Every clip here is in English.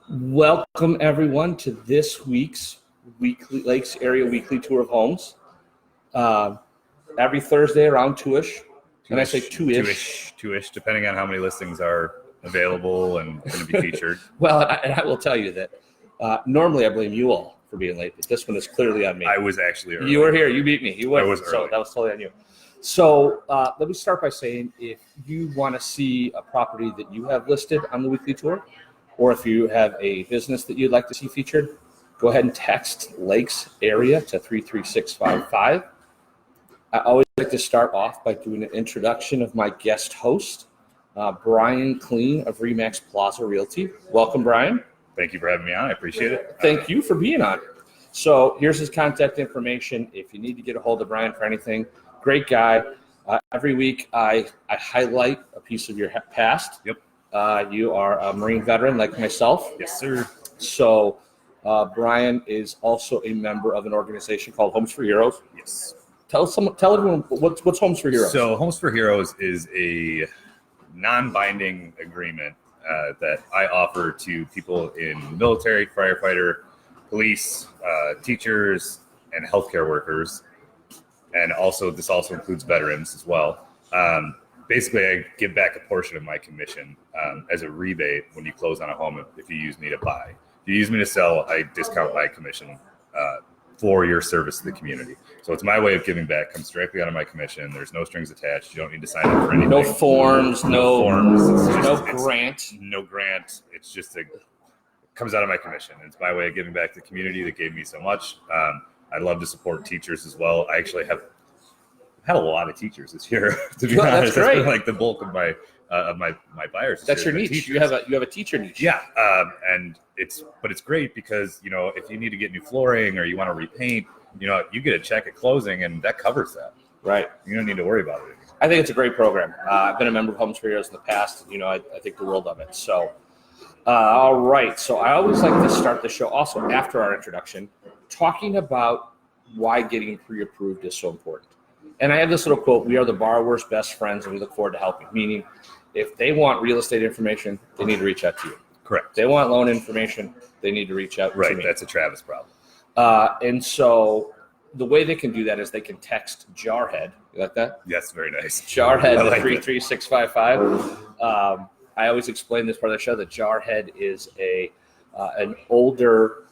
Welcome everyone to this week's Lakes Area Weekly Tour of Homes. Every Thursday around 2-ish. And I say 2-ish. 2-ish, depending on how many listings are available and going to be featured. Well, and I will tell you that normally I blame you all for being late, but this one is clearly on me. I was actually early. You were here. You beat me. You were. I was early. So that was totally on you. So let me start by saying, if you want to see a property that you have listed on the weekly tour, or if you have a business that you'd like to see featured, go ahead and text Lakes Area to 33655. I always like to start off by doing an introduction of my guest host, Brian Clean of Remax Plaza Realty. Welcome, Brian. Thank you for having me on. I appreciate it. Thank you for being on. So here's his contact information. If you need to get a hold of Brian for anything, great guy. Every week I highlight a piece of your past. Yep. You are a Marine veteran like myself. Yes, sir. So Brian is also a member of an organization called Homes for Heroes. Yes. Tell everyone what's Homes for Heroes. So Homes for Heroes is a non-binding agreement that I offer to people in military, firefighter, police, teachers, and healthcare workers. And also, this also includes veterans as well. Basically, I give back a portion of my commission as a rebate when you close on a home if you use me to buy. If you use me to sell, I discount my commission for your service to the community. So it's my way of giving back. Comes directly out of my commission. There's no strings attached. You don't need to sign up for anything. No forms, no grant. No grant. It's just comes out of my commission. It's my way of giving back to the community that gave me so much. I love to support teachers as well. I actually have had a lot of teachers this year, to be honest. That's great. Been like the bulk of my buyers. That's your niche. Teachers. You have a teacher niche. Yeah, and it's great because if you need to get new flooring or you want to repaint, you get a check at closing and that covers that. Right. You don't need to worry about it anymore. I think it's a great program. I've been a member of Homes for Heroes in the past. I think the world of it. So, all right. So I always like to start the show also after our introduction, talking about why getting pre-approved is so important. And I have this little quote: "We are the borrower's best friends, and we look forward to helping." Meaning, if they want real estate information, they need to reach out to you. Correct. If they want loan information, they need to reach out to me. Right. That's a Travis problem. And so the way they can do that is they can text Jarhead. You like that? Yes, very nice. Jarhead to 33655. I always explain this part of the show that Jarhead is an older,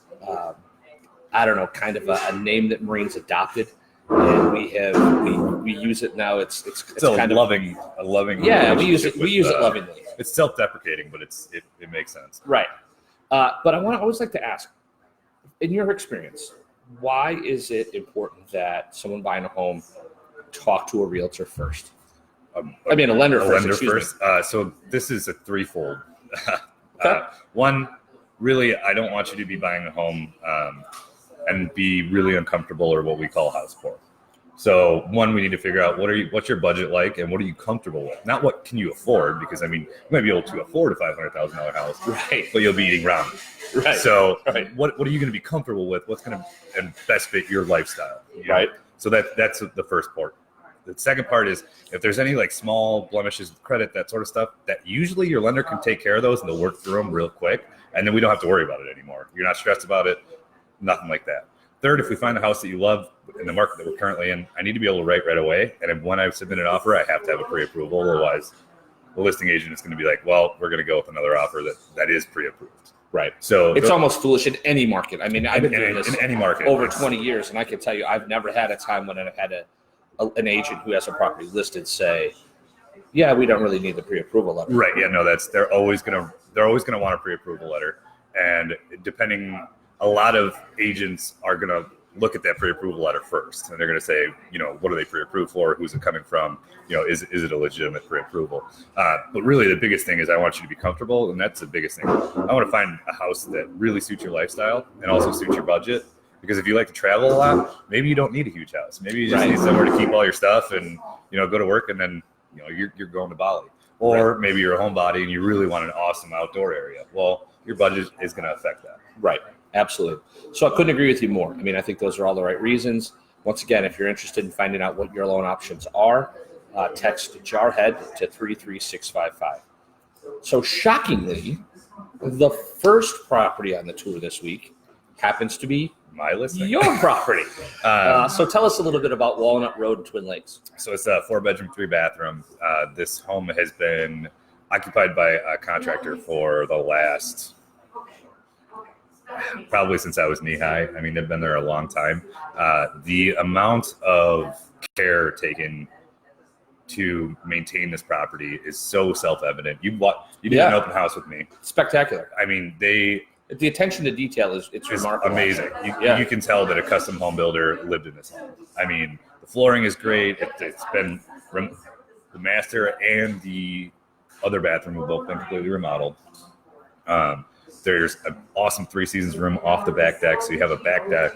kind of a name that Marines adopted. And we use it now. It's kind of loving. Yeah, we use it lovingly. It's self-deprecating, but it makes sense. Right. But I always like to ask, in your experience, why is it important that someone buying a home talk to a realtor first? A lender first. So this is a threefold. Okay. One, really, I don't want you to be buying a home and be really uncomfortable or what we call house poor. So one, we need to figure out what's your budget like and what are you comfortable with? Not what can you afford, because you might be able to afford a $500,000 house, right? But you'll be eating ramen. Right. So right. What are you going to be comfortable with? What's going to best fit your lifestyle? Right. So that's the first part. The second part is if there's any small blemishes with credit, that sort of stuff, that usually your lender can take care of those and they'll work through them real quick. And then we don't have to worry about it anymore. You're not stressed about it. Nothing like that. Third, if we find a house that you love in the market that we're currently in, I need to be able to write right away. And when I submit an offer, I have to have a pre-approval. Otherwise, the listing agent is going to be like, well, we're going to go with another offer that is pre-approved. Right. So it's almost foolish in any market. I've been doing this in any market over 20 years, and I can tell you I've never had a time when I've had an agent who has a property listed say, yeah, we don't really need the pre-approval letter. Right. Yeah, no, they're always going to want a pre-approval letter. And a lot of agents are going to look at that pre-approval letter first, and they're going to say, what are they pre-approved for? Who's it coming from? Is it a legitimate pre-approval? But really, the biggest thing is I want you to be comfortable, and that's the biggest thing. I want to find a house that really suits your lifestyle and also suits your budget. Because if you like to travel a lot, maybe you don't need a huge house. Maybe you just need somewhere to keep all your stuff and go to work, and then you're going to Bali. Or maybe you're a homebody and you really want an awesome outdoor area. Well, your budget is going to affect that. Right. Absolutely. So I couldn't agree with you more. I think those are all the right reasons. Once again, if you're interested in finding out what your loan options are, text Jarhead to 33655. So shockingly, The first property on the tour this week happens to be My listing. your property. So tell us a little bit about Walnut Road in Twin Lakes. So it's a 4-bedroom, 3-bathroom. This home has been occupied by a contractor for the last, probably since I was knee high. I mean, they've been there a long time. The amount of care taken to maintain this property is so self-evident. You did an open house with me. Spectacular. I mean, the attention to detail is remarkable. Amazing. You can tell that a custom home builder lived in this home. I mean, the flooring is great. It's been the master and the other bathroom have both been completely remodeled. There's an awesome 3-seasons room off the back deck. So you have a back deck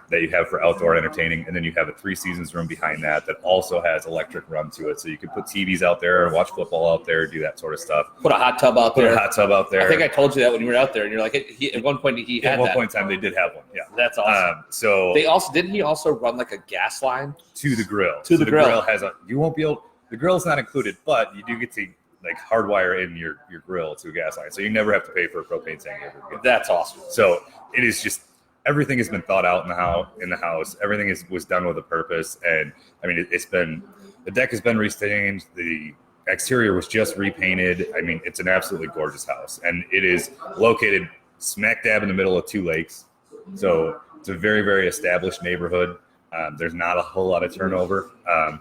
that you have for outdoor entertaining. And then you have a 3-seasons room behind that also has electric run to it. So you can put TVs out there, watch football out there, do that sort of stuff. Put a hot tub out there. I think I told you that when you were out there. And you're like, at one point he had that. At one point in time, they did have one. Yeah. That's awesome. So didn't he also run like a gas line? To the grill. The grill has the grill's not included, but you do get to like hardwire in your grill to a gas line. So you never have to pay for a propane tank ever again. That's awesome. So it is just, everything has been thought out in the house. Everything was done with a purpose. And I mean, the deck has been restained. The exterior was just repainted. I mean, it's an absolutely gorgeous house. And it is located smack dab in the middle of 2 lakes. So it's a very, very established neighborhood. There's not a whole lot of turnover. I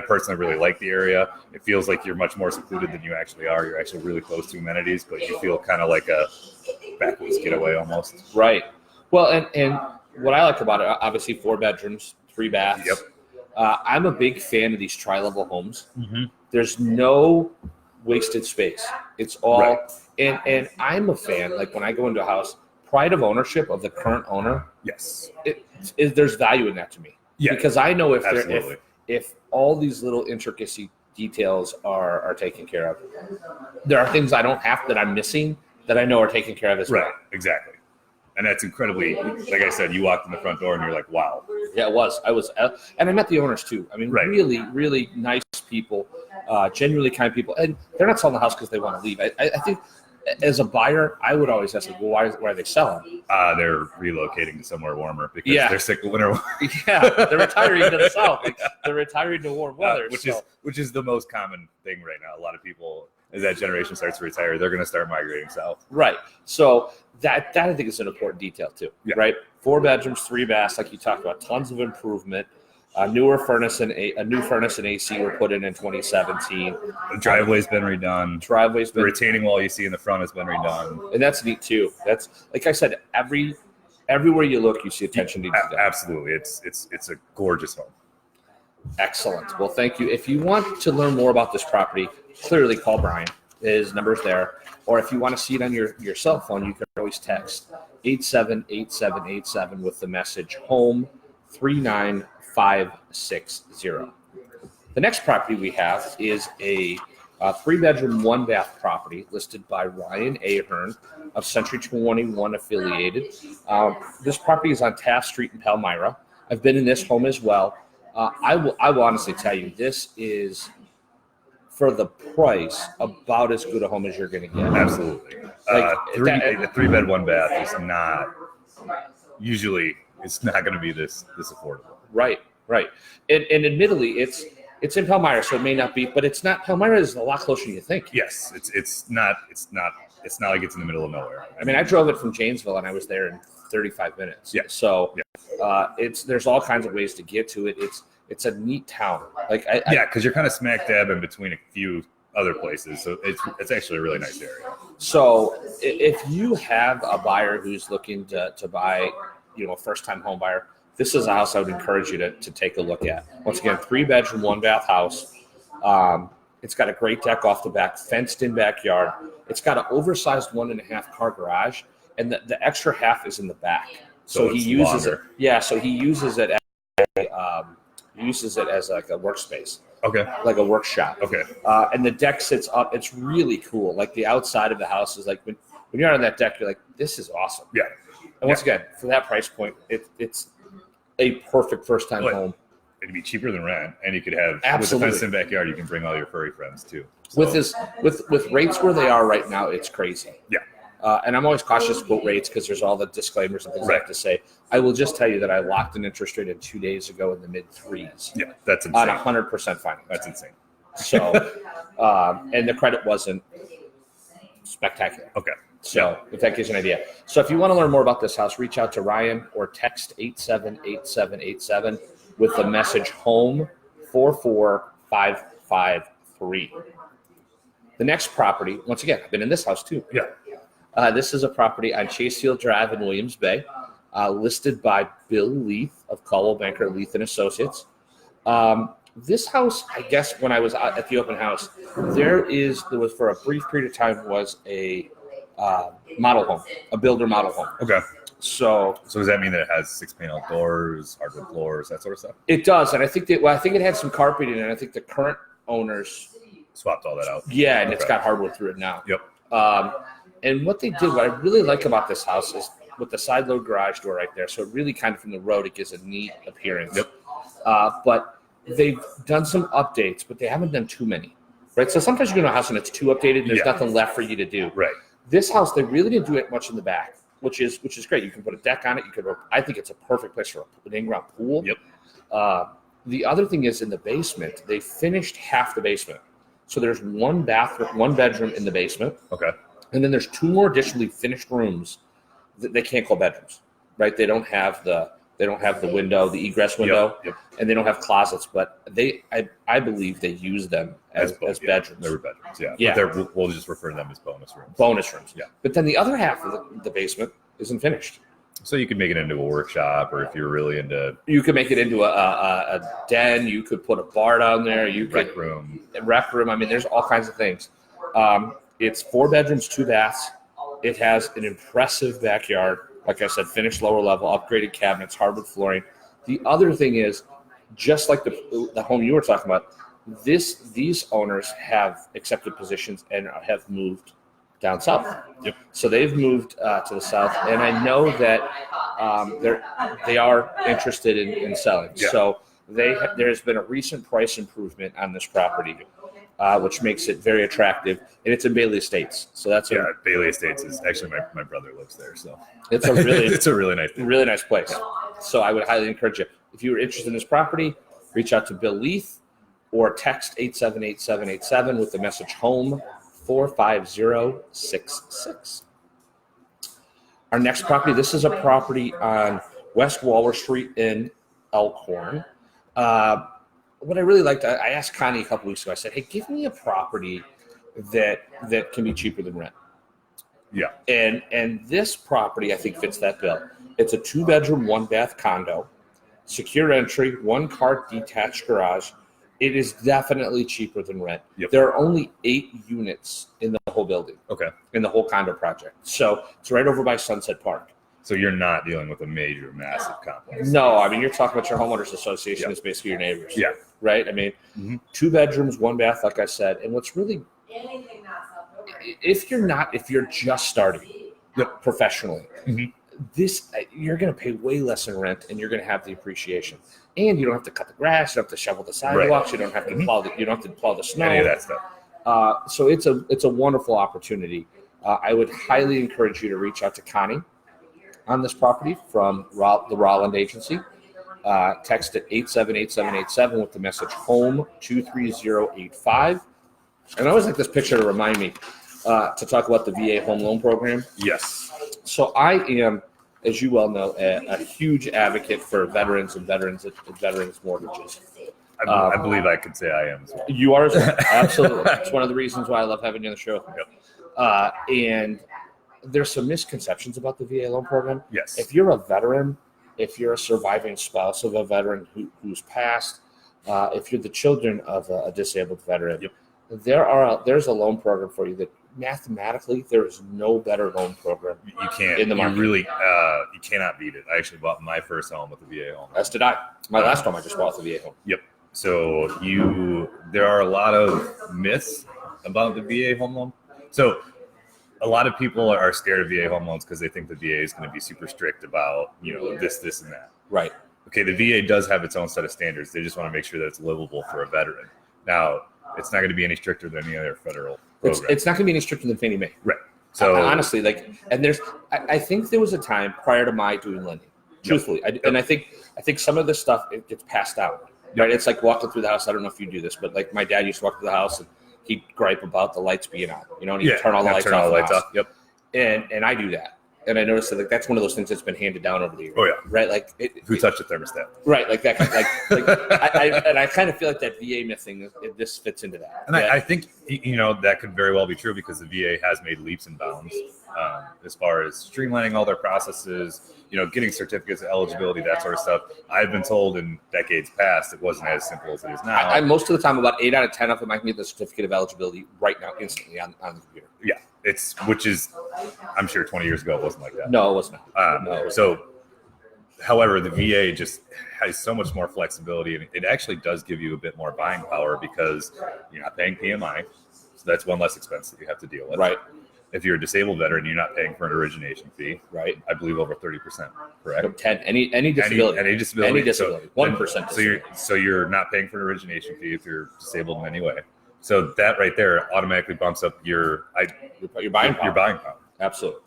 personally really like the area. It feels like you're much more secluded than you actually are. You're actually really close to amenities, but you feel kind of like a backwoods getaway almost. Right. Well, and what I like about it, obviously 4 bedrooms, 3 baths. Yep. I'm a big fan of these tri-level homes. Mm-hmm. There's no wasted space. It's all, right. And I'm a fan, like when I go into a house, pride of ownership of the current owner. Yes. There's value in that to me. Yeah. Because I know Absolutely. if all these little intricacy details are taken care of, there are things I don't have that I'm missing that I know are taken care of as well. Right. Exactly. And that's incredibly, like I said, you walked in the front door and you're like, wow. Yeah, it was. And I met the owners too. I mean, right. Really, really nice people, genuinely kind people. And they're not selling the house because they want to leave. I think as a buyer, I would always ask, well, why are they selling? They're relocating to somewhere warmer because they're sick of winter. Yeah, they're retiring to the south. They're retiring to warm weather. Which is the most common thing right now. A lot of people, as that generation starts to retire, they're going to start migrating south. Right. So that I think is an important detail too. Yeah. Right. 4 bedrooms, 3 baths, like you talked about, tons of improvement. A new furnace and AC were put in 2017. The driveway's been redone. The retaining wall you see in the front has been redone, and that's neat too. That's, like I said, everywhere you look, you see attention to detail. Absolutely, it's a gorgeous home. Excellent. Well, thank you. If you want to learn more about this property, clearly call Brian. His number's there. Or if you want to see it on your cell phone, you can always text 878787 with the message home 39560. The next property we have is a 3-bedroom, 1-bath property listed by Ryan Ahern of Century 21 affiliated. This property is on Taft Street in Palmyra. I've been in this home as well. I will honestly tell you, this is, for the price, about as good a home as you're going to get. Absolutely. A 3-bed, 1-bath is not usually. It's not going to be this affordable. Right. And admittedly, it's in Palmyra, so it may not be, but it's not. Palmyra is a lot closer than you think. Yes, it's not like it's in the middle of nowhere. I mean, I drove it from Janesville, and I was there in 35 minutes. Yeah. So there's all kinds of ways to get to it. It's a neat town. Because you're kind of smack dab in between a few other places, so it's actually a really nice area. So if you have a buyer who's looking to buy, a first-time home buyer, this is a house I would encourage you to take a look at. Once again, 3-bedroom, 1-bath house. It's got a great deck off the back, fenced-in backyard. It's got an oversized 1.5-car garage, and the extra half is in the back. So he uses longer. it. Yeah, so he uses it as like a workspace. Okay. Like a workshop. Okay. And the deck sits up. It's really cool. Like the outside of the house is like when you're on that deck, you're like, this is awesome. Yeah. And once again, for that price point, it's a perfect first-time home. It'd be cheaper than rent, and you could have Absolutely. with the fenced-in backyard. You can bring all your furry friends too. So, With rates where they are right now, it's crazy. Yeah. And I'm always cautious to quote rates because there's all the disclaimers and things I have to say. I will just tell you that I locked an interest rate in 2 days ago in the mid threes. Yeah, that's insane. On 100% finance. That's insane. So, and the credit wasn't spectacular. Okay. So if that gives you an idea. So if you want to learn more about this house, reach out to Ryan or text 878787 with the message home 44553. The next property, once again, I've been in this house too. Yeah. This is a property on Teal Drive in Williams Bay, listed by Bill Leith of Caldwell Banker Leith and Associates. This house, I guess, when I was at the open house, there was for a brief period of time was a model home, a builder model home. Okay. So does that mean that it has 6-panel doors, hardwood floors, that sort of stuff? It does, and I think it had some carpeting, and I think the current owners swapped all that out. Yeah, and It's got hardwood through it now. Yep. And what they did, what I really like about this house is with the side load garage door right there. So it really kind of from the road, it gives a neat appearance. Yep. But they've done some updates, but they haven't done too many. Right. So sometimes you go to a house and it's too updated. And there's nothing left for you to do. Right. This house, they really didn't do it much in the back, which is great. You can put a deck on it. I think it's a perfect place for an in-ground pool. Yep. The other thing is in the basement, they finished half the basement. So there's one bedroom in the basement. Okay. And then there's 2 more additionally finished rooms that they can't call bedrooms, right? They don't have the window, the egress window, and they don't have closets. But I believe they use them as bedrooms. They were bedrooms, yeah. But we'll just refer to them as bonus rooms. Bonus rooms, yeah. But then the other half of the basement isn't finished. So you could make it into a workshop, or if you're really into, you could make it into a den. You could put a bar down there. Rec room. I mean, there's all kinds of things. It's 4 bedrooms, 2 baths. It has an impressive backyard. Like I said, finished lower level, upgraded cabinets, hardwood flooring. The other thing is, just like the home you were talking about, these owners have accepted positions and have moved down south. Yep. So they've moved to the south, and I know that they are interested in selling. Yeah. So there's been a recent price improvement on this property, which makes it very attractive, and it's in Bailey Estates. So that's Bailey Estates is actually my brother lives there, so it's a really it's a really nice really nice place. So I would highly encourage you, if you were interested in this property, reach out to Bill Leith or text 878787 with the message home 45066. Our next property, this is a property on West Walrus Street in Elkhorn. What I really liked, I asked Connie a couple weeks ago, I said, hey, give me a property that can be cheaper than rent. Yeah. And this property, I think, fits that bill. It's a 2-bedroom, 1-bath condo, secure entry, 1-car detached garage. It is definitely cheaper than rent. Yep. There are only 8 units in the whole building. Okay. In the whole condo project. So it's right over by Sunset Park. So you're not dealing with a massive complex. No, I mean, you're talking about your homeowners association is basically your neighbors. Yeah. Right? I mean, 2 bedrooms, 1 bath, like I said. And what's really, if you're just starting professionally, you're going to pay way less in rent, and you're going to have the appreciation. And you don't have to cut the grass, you don't have to shovel the sidewalks, you don't have to plow the snow. Any of that stuff. So it's a wonderful opportunity. I would highly encourage you to reach out to Connie on this property from the Rolland Agency. Text at 878787 with the message home 23085. And I always like this picture to remind me to talk about the VA home loan program. Yes. So I am, as you well know, a huge advocate for veterans and veterans mortgages. I believe I could say I am as well. You are as well. Absolutely. It's one of the reasons why I love having you on the show. And there's some misconceptions about the VA loan program. Yes. If you're a veteran, if you're a surviving spouse of a veteran who's passed, if you're the children of a disabled veteran, there's a loan program for you that mathematically there is no better loan program. You can't. In the market. You really you cannot beat it. I actually bought my first home with a VA home. As did I. My last home I just bought the VA home. Yep. So there are a lot of myths about the VA home loan. So a lot of people are scared of VA home loans because they think the VA is going to be super strict about, this, and that. Right. Okay, the VA does have its own set of standards. They just want to make sure that it's livable for a veteran. Now, it's not going to be any stricter than any other federal program. It's not going to be any stricter than Fannie Mae. Right. So honestly, I think there was a time prior to my doing lending, truthfully, and I think some of this stuff, it gets passed down. Right? It's like walking through the house. I don't know if you do this, but like my dad used to walk through the house and he'd gripe about the lights being on, and he'd turn all the lights off. Yep. And I do that. And I noticed that that's one of those things that's been handed down over the years. Oh yeah, right. Like who touched the thermostat? Right, like that. I kind of feel like that VA myth thing. This fits into that. And I think that could very well be true because the VA has made leaps and bounds as far as streamlining all their processes. Getting certificates of eligibility, that sort of stuff. I've been told in decades past it wasn't as simple as it is now. I most of the time, about 8 out of 10 of them, I can get the certificate of eligibility right now, instantly on the computer. Yeah. Which is, I'm sure 20 years ago it wasn't like that. No, it was not. However, the VA just has so much more flexibility, and it actually does give you a bit more buying power because you're not paying PMI, so that's one less expense that you have to deal with. Right. If you're a disabled veteran, you're not paying for an origination fee. Right. I believe over 30%. Correct. 10. Any disability. Any disability. 1%. So you're not paying for an origination fee if you're disabled in any way. So that right there automatically bumps up your buying power. Absolutely.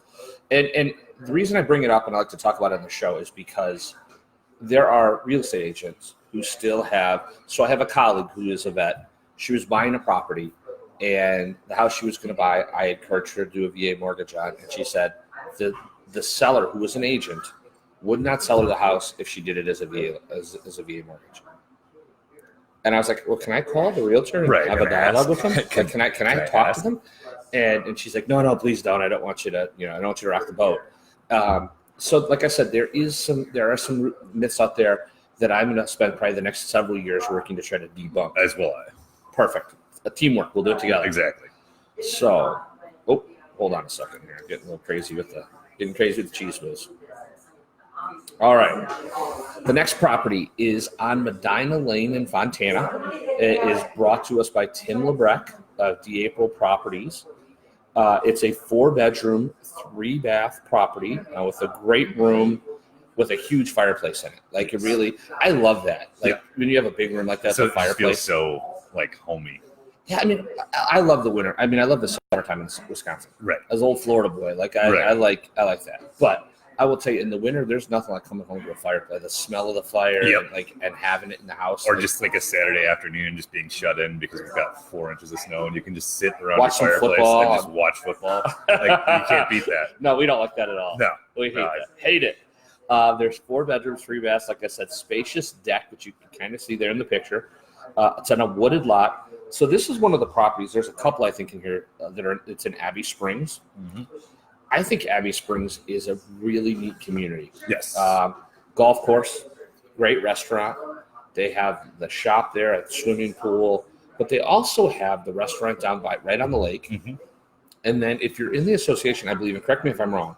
And the reason I bring it up and I like to talk about it on the show is because there are real estate agents who still have. So I have a colleague who is a vet. She was buying a property, and the house she was going to buy, I encouraged her to do a VA mortgage on, and she said the seller, who was an agent, would not sell her the house if she did it as a VA mortgage. And I was like, well, can I call the realtor and have a dialogue with them? Can I talk to them? And she's like, no, please don't. I don't want you to, I don't want you to rock the boat. So like I said, there are some myths out there that I'm going to spend probably the next several years working to try to debunk. As will I. Perfect. A teamwork. We'll do it together. Exactly. So, hold on a second here. I'm getting a little crazy with the cheese whiz. All right. The next property is on Medina Lane in Fontana. It is brought to us by Tim Lebrecht of PreApproval Properties. It's a 4-bedroom, 3-bath property with a great room with a huge fireplace in it. Like it really, I love that. Like when you have a big room like that, so the fireplace it feels so like homey. Yeah, I mean, I love the winter. I mean, I love the summertime in Wisconsin. Right. As an old Florida boy, I like that. But I will tell you, in the winter, there's nothing like coming home to a fireplace. The smell of the fire, and having it in the house, or just like a Saturday afternoon, just being shut in because we've got 4 inches of snow, and you can just sit around watch your fireplace and just watch football. Like you can't beat that. No, we don't like that at all. No, we hate that. Hate it. There's 4 bedrooms, 3 baths. Like I said, spacious deck, which you can kind of see there in the picture. It's on a wooded lot. So this is one of the properties. There's a couple I think in here it's in Abbey Springs. Mm-hmm. I think Abbey Springs is a really neat community. Yes. Golf course, great restaurant. They have the shop there, a swimming pool, but they also have the restaurant down right on the lake. Mm-hmm. And then if you're in the association, I believe, and correct me if I'm wrong,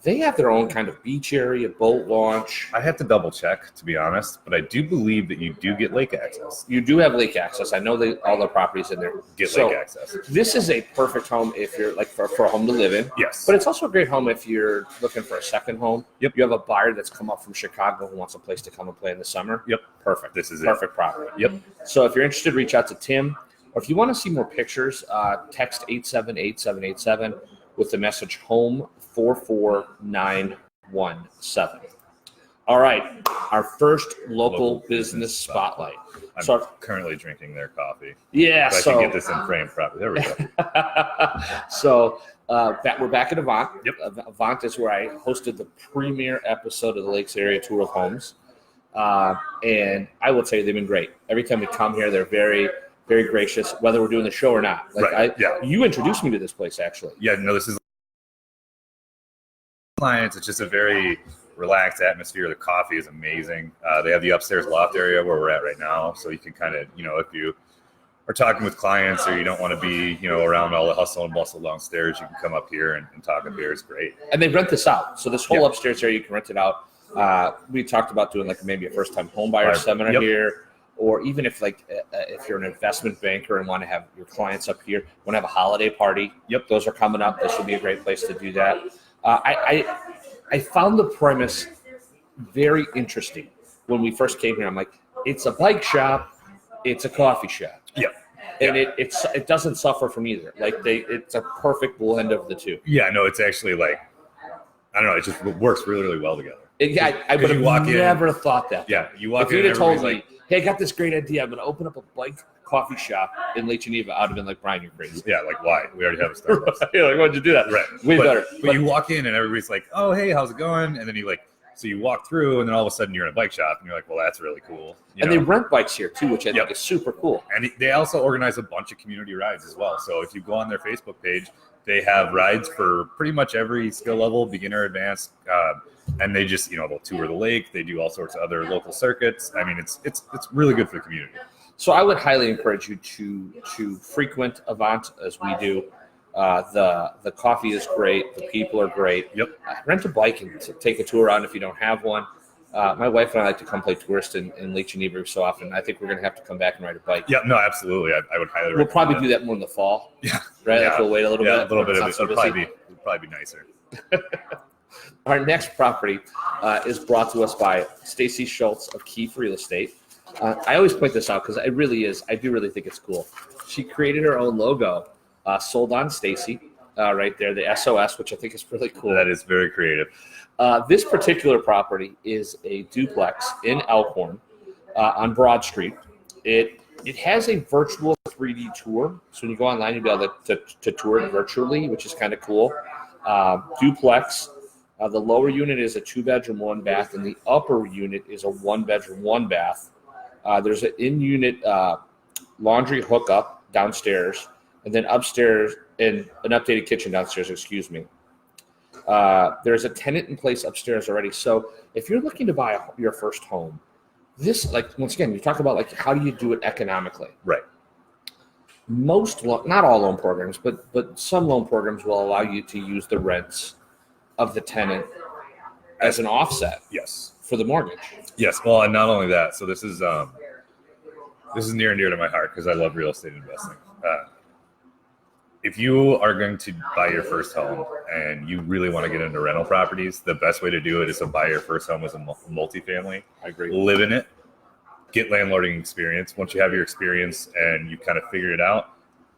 they have their own kind of beach area, boat launch. I have to double check, to be honest, but I do believe that you do get lake access. You do have lake access. I know all the properties in there get lake access. This is a perfect home if you're like for a home to live in. Yes. But it's also a great home if you're looking for a second home. Yep. You have a buyer that's come up from Chicago who wants a place to come and play in the summer. Yep. Perfect. This is perfect property. Yep. So if you're interested, reach out to Tim. Or if you want to see more pictures, text 878787 with the message home 44917. All right, our first local business spotlight. I'm currently drinking their coffee. Yeah, so I can get this in frame properly. There we go. So we're back at Avant. Yep. Avant is where I hosted the premiere episode of the Lakes Area Tour of Homes, and I will tell you they've been great. Every time we come here, they're very, very gracious, whether we're doing the show or not. You introduced me to this place actually. Yeah, no, this is clients. It's just a very relaxed atmosphere. The coffee is amazing. They have the upstairs loft area where we're at right now, so you can kind of, if you are talking with clients or you don't want to be, around all the hustle and bustle downstairs, you can come up here and talk up here. It's great. And they rent this out. So this whole upstairs area, you can rent it out. We talked about doing like maybe a first-time home buyer seminar here, or even if you're an investment banker and want to have your clients up here, want to have a holiday party. Yep, those are coming up. This would be a great place to do that. I found the premise very interesting when we first came here. I'm like, it's a bike shop, it's a coffee shop. Yeah. and it doesn't suffer from either. Like it's a perfect blend of the two. Yeah, no, it's actually like, I don't know, it just works really, really well together. I would have never thought that. Yeah, you walk if in. If you'd have told me, like, hey, I got this great idea. I'm going to open up a bike coffee shop in Lake Geneva, I'd have been like, Brian, you're crazy. Yeah, like why? We already have a Starbucks. You're like, why'd you do that? Right. Way better. But you walk in and everybody's like, oh, hey, how's it going? And then so you walk through and then all of a sudden you're in a bike shop and you're like, well, that's really cool. They rent bikes here too, which I think is super cool. And they also organize a bunch of community rides as well. So if you go on their Facebook page, they have rides for pretty much every skill level, beginner, advanced, and they just, they'll tour the lake. They do all sorts of other local circuits. I mean, it's really good for the community. So I would highly encourage you to frequent Avant as we do. The coffee is great. The people are great. Yep. Rent a bike and take a tour around if you don't have one. My wife and I like to come play tourist in Lake Geneva so often. I think we're going to have to come back and ride a bike. Yeah, no, absolutely. I would highly recommend We'll probably do that more in the fall. Yeah. Right? Yeah. Like we'll wait a little bit. Yeah, a little bit of it. So It'll probably be nicer. Our next property is brought to us by Stacy Schultz of Keefe Real Estate. I always point this out because it really is. I do really think it's cool. She created her own logo, sold on Stacy, right there, the SOS, which I think is really cool. That is very creative. This particular property is a duplex in Elkhorn on Broad Street. It has a virtual 3D tour, so when you go online, you'll be able to tour it virtually, which is kind of cool. Duplex. The lower unit is a 2-bedroom, 1-bath, and the upper unit is a 1-bedroom, 1-bath. There's an in-unit laundry hookup downstairs, and then upstairs, and an updated kitchen downstairs, excuse me. There's a tenant in place upstairs already. So if you're looking to buy your first home, this, like, once again, you talk about, like, how do you do it economically? Right. Not all loan programs, but some loan programs will allow you to use the rents of the tenant as an offset. Yes. For the mortgage. Yes. Well, and not only that. So this is near and dear to my heart because I love real estate investing. If you are going to buy your first home and you really want to get into rental properties, the best way to do it is to buy your first home as a multifamily. I agree. Live in it. Get landlording experience. Once you have your experience and you kind of figured it out,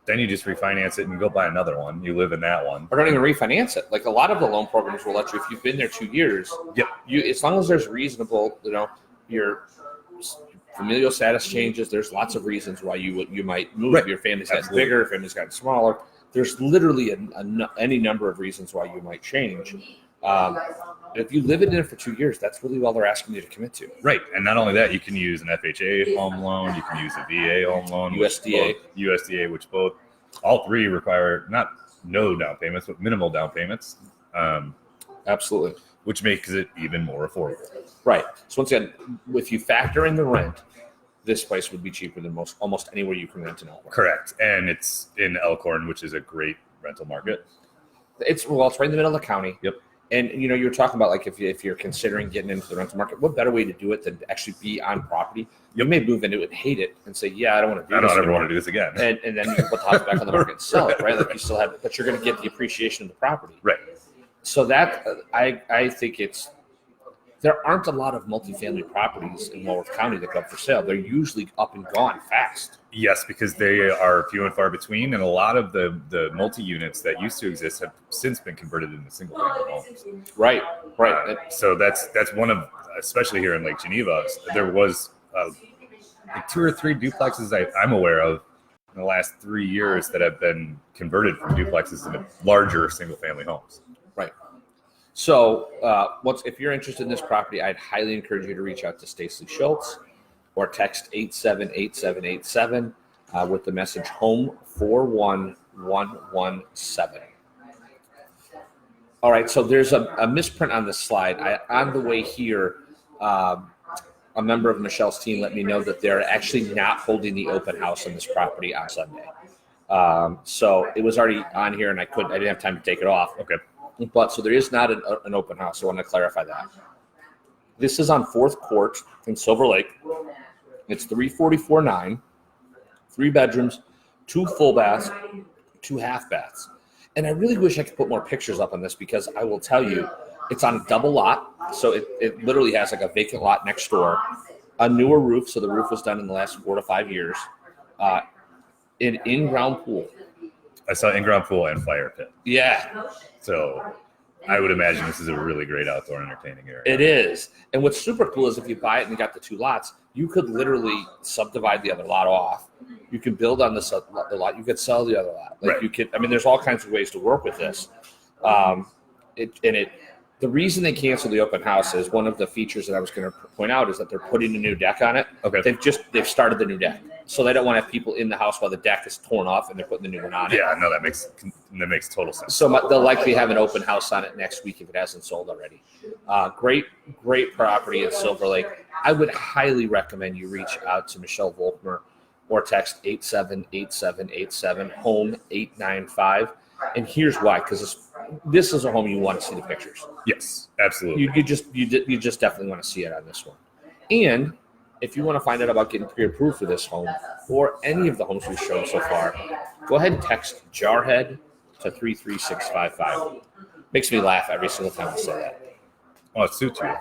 then you just refinance it and go buy another one. You live in that one. Or don't even refinance it. Like a lot of the loan programs will let you, if you've been there 2 years, yep. As long as there's reasonable, your familial status changes, there's lots of reasons why you might move. Right. Your family's gotten bigger, family's gotten smaller. There's literally any number of reasons why you might change. If you live in it for 2 years, that's really all they're asking you to commit to. Right. And not only that, you can use an FHA home loan. You can use a VA home loan. USDA, which all three require no down payments, but minimal down payments. Absolutely. Which makes it even more affordable. Right. So once again, if you factor in the rent, this place would be cheaper than almost anywhere you can rent in Elkhorn. Correct. And it's in Elkhorn, which is a great rental market. It's right in the middle of the county. Yep. And you were talking about, like, if you're considering getting into the rental market, what better way to do it than to actually be on property? You may move into it and hate it and say, yeah, I don't want to do this. I don't ever want to do this again. And then you can put the house back on the market and sell it, right? Like you still have, but you're going to get the appreciation of the property. Right. So that I think there aren't a lot of multifamily properties in Walworth County that go up for sale. They're usually up and gone fast. Yes, because they are few and far between, and a lot of the multi-units that used to exist have since been converted into single-family homes. Right. So that's one of, especially here in Lake Geneva, there was like 2 or 3 duplexes I'm aware of in the last 3 years that have been converted from duplexes into larger single-family homes. Right. So if you're interested in this property, I'd highly encourage you to reach out to Stacy Schultz or text 878787 with the message home 41117. All right, so there's a misprint on this slide. On the way here, a member of Michelle's team let me know that they're actually not holding the open house on this property on Sunday. So it was already on here, and I didn't have time to take it off. Okay. But so there is not an open house. So I want to clarify that. This is on 4th Court in Silverlake. It's 344.9, 3 bedrooms, 2 full baths, 2 half baths. And I really wish I could put more pictures up on this because I will tell you, it's on a double lot. So it literally has like a vacant lot next door, a newer roof. So the roof was done in the last 4 to 5 years. an in-ground pool. I saw in-ground pool and fire pit. Yeah, So I would imagine this is a really great outdoor entertaining area. it is. And what's super cool is if you buy it and you got the 2 lots, you could literally subdivide the other lot off. You can build on the lot. You could sell the other lot. Like Right. you could. I mean, there's all kinds of ways to work with this. The reason they canceled the open house is one of the features that I was going to point out is that they're putting a new deck on it. Okay. They've started the new deck, so they don't want to have people in the house while the deck is torn off and they're putting the new one on it. Yeah, no, that makes total sense. So they'll likely have an open house on it next week if it hasn't sold already. Great property in Silverlake. I would highly recommend you reach out to Michelle Volkmer or text 878787 home 895. And here's why, because this is a home you want to see the pictures. Yes, absolutely. You just definitely want to see it on this one. And if you want to find out about getting pre-approved for this home or any of the homes we've shown so far, go ahead and text Jarhead to 33655. Makes me laugh every single time I say that. Oh, it suits you.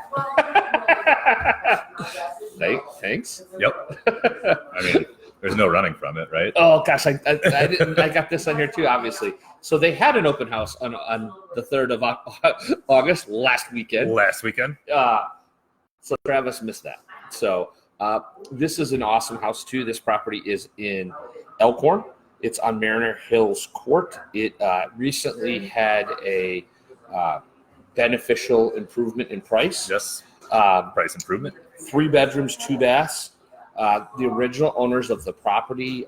Thanks. Yep. I mean, there's no running from it, right? Oh gosh, I got this on here too, obviously. So they had an open house on the 3rd of August last weekend. So Travis missed that. So this is an awesome house too. This property is in Elkhorn. It's on Mariner Hills Court. It recently had a beneficial improvement in price. Yes. Price improvement. 3 bedrooms, 2 baths. The original owners of the property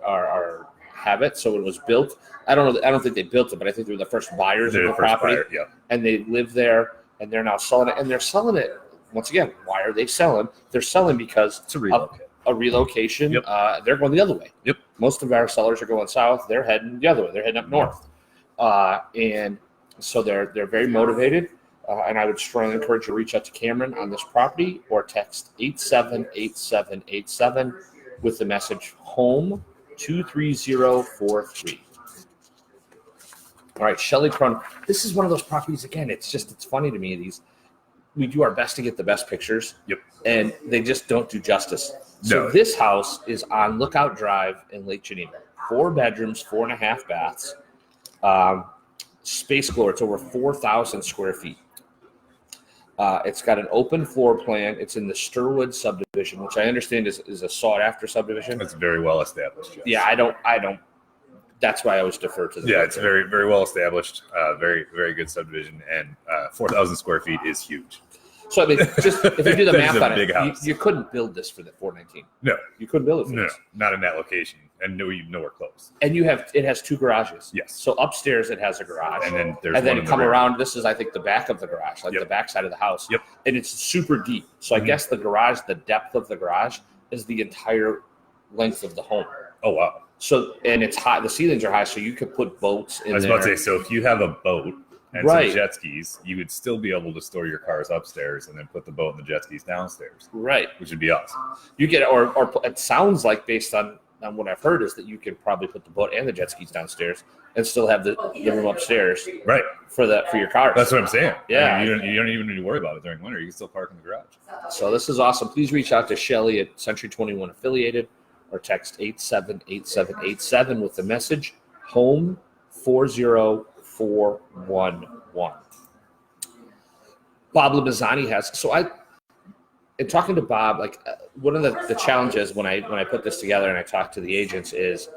have it, so it was built. I don't think they built it, but I think they were the first buyers of the property. Buyer, yeah. And they live there, and they're now selling it. And they're selling it once again. Why are they selling? They're selling because It's a relocate. A relocation. Yep. They're going the other way. Yep. Most of our sellers are going south. They're heading the other way. They're heading up north, and so they're very motivated. And I would strongly encourage you to reach out to Cameron on this property or text 878787 with the message home 23043. All right, Shelly Run. This is one of those properties, again, it's funny to me. We do our best to get the best pictures. Yep. And they just don't do justice. So No. This house is on Lookout Drive in Lake Geneva. 4 bedrooms, 4.5 baths. Space galore. It's over 4,000 square feet. It's got an open floor plan. It's in the Sturwood subdivision, which I understand is a sought-after subdivision. It's very well established. Yes. Yeah, I don't. That's why I always defer to the. Yeah, it's very, very well established. Very, very good subdivision, and 4,000 square feet is huge. So I mean, just if you do the That math is a on big it, house. you couldn't build this for the 419. No, You couldn't build it for no, this. not in that location, and nowhere close. And it has 2 garages. Yes. So upstairs it has a garage. And then there's and then one in the come rear. around. This is, I think, the back of the garage, like Yep. the back side of the house. Yep. And it's super deep. So I Mhm. guess the depth of the garage is the entire length of the home. Oh wow! So, and it's high. The ceilings are high, so you could put boats in I was there. about to say, so if you have a boat and Right. some jet skis, you would still be able to store your cars upstairs and then put the boat and the jet skis downstairs, Right. which would be awesome. You get, or it sounds like, based on what I've heard, is that you can probably put the boat and the jet skis downstairs and still have the room upstairs Right. for your cars. That's what I'm saying. Yeah. I mean, you don't even need to worry about it during winter. You can still park in the garage. So this is awesome. Please reach out to Shelly at Century 21 Affiliated or text 878787 with the message home 40411. Bob Labazani has. So in talking to Bob, like one of the challenges when I put this together and I talk to the agents is